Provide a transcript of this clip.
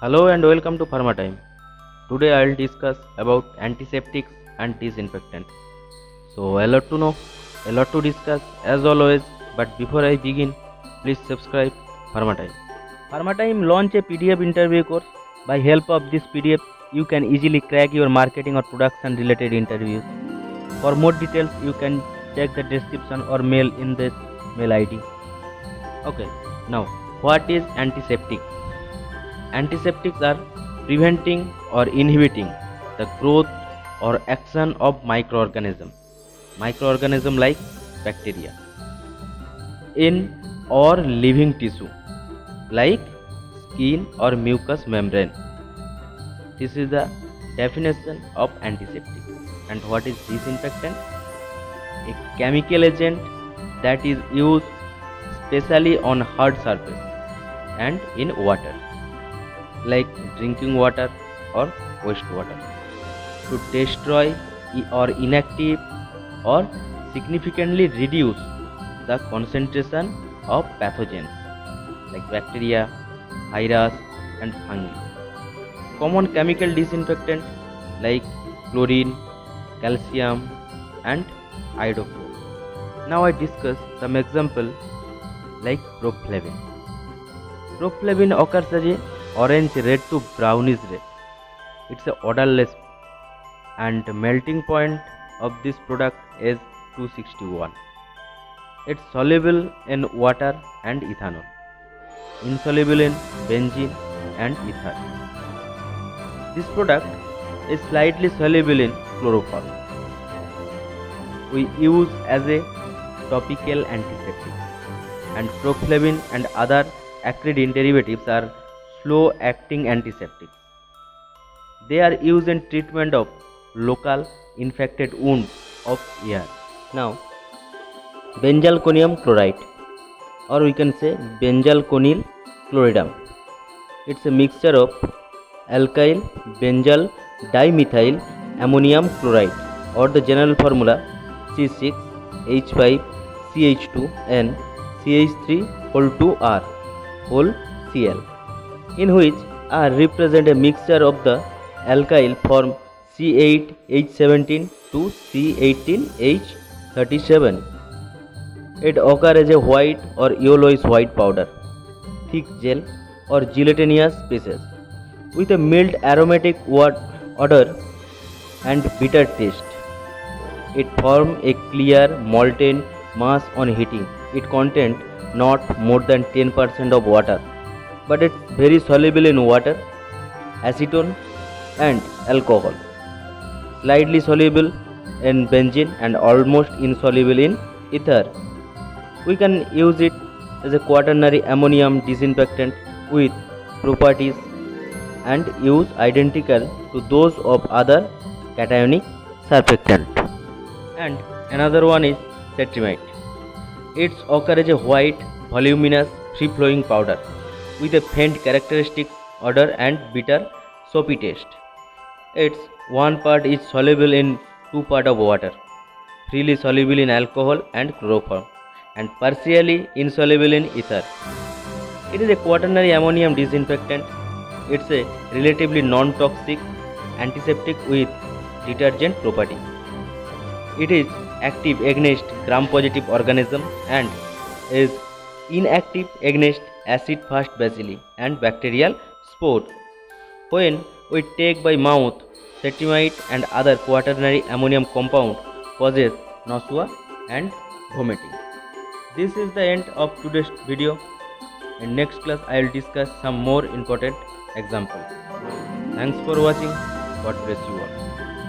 Hello and welcome to Pharma Time. Today I will discuss about antiseptics and disinfectant. So a lot to know, a lot to discuss as always. But before I begin, please subscribe Pharma Time. Pharma Time launch a PDF interview course. By help of this PDF, you can easily crack your marketing or production related interviews. For more details, you can check the description or mail in this mail ID. Okay, now what is antiseptic? Antiseptics are preventing or inhibiting the growth or action of microorganisms like bacteria in or living tissue like skin or mucous membrane. This is the definition of antiseptic. And what is disinfectant? A chemical agent that is used specially on hard surface and in water like drinking water or wastewater to destroy or inactive or significantly reduce the concentration of pathogens like bacteria, virus and fungi. Common chemical disinfectant like chlorine, calcium and iodophor. Now I discuss some example like proflavin. Proflavin occurs as a orange red to brownish red. It's a odorless and melting point of this product is 261. It's soluble in water and ethanol, insoluble in benzene and ether. This product is slightly soluble in chloroform. We use as a topical antiseptic, and proflavin and other acrid derivatives are slow acting antiseptics. They are used in treatment of local infected wounds of ear. Now, benzalkonium chloride, or we can say benzalkonyl chloridum. It's a mixture of alkyl benzyl dimethyl ammonium chloride, or the general formula C6H5CH2N CH3 2R whole Cl, in which are represent a mixture of the alkyl form C8H17 to C18H37. It occurs as a white or yellowish white powder, thick gel or gelatinous pieces with a mild aromatic odor and bitter taste. It forms a clear molten mass on heating. It contains not more than 10% of water, but it's very soluble in water, acetone and alcohol, slightly soluble in benzene and almost insoluble in ether. We can use it as a quaternary ammonium disinfectant with properties and use identical to those of other cationic surfactant. And another one is cetrimide. It occurs as a white, voluminous, free-flowing powder with a faint characteristic odor and bitter soapy taste. Its one part is soluble in 2 parts of water, freely soluble in alcohol and chloroform, and partially insoluble in ether. It is a quaternary ammonium disinfectant. It's a relatively non-toxic antiseptic with detergent property. It is active against gram-positive organisms and is inactive against acid-fast bacilli and bacterial spores. When we take by mouth, cetrimide and other quaternary ammonium compound causes nausea and vomiting. This is the end of today's video. In next class, I will discuss some more important examples. Thanks for watching. God bless you.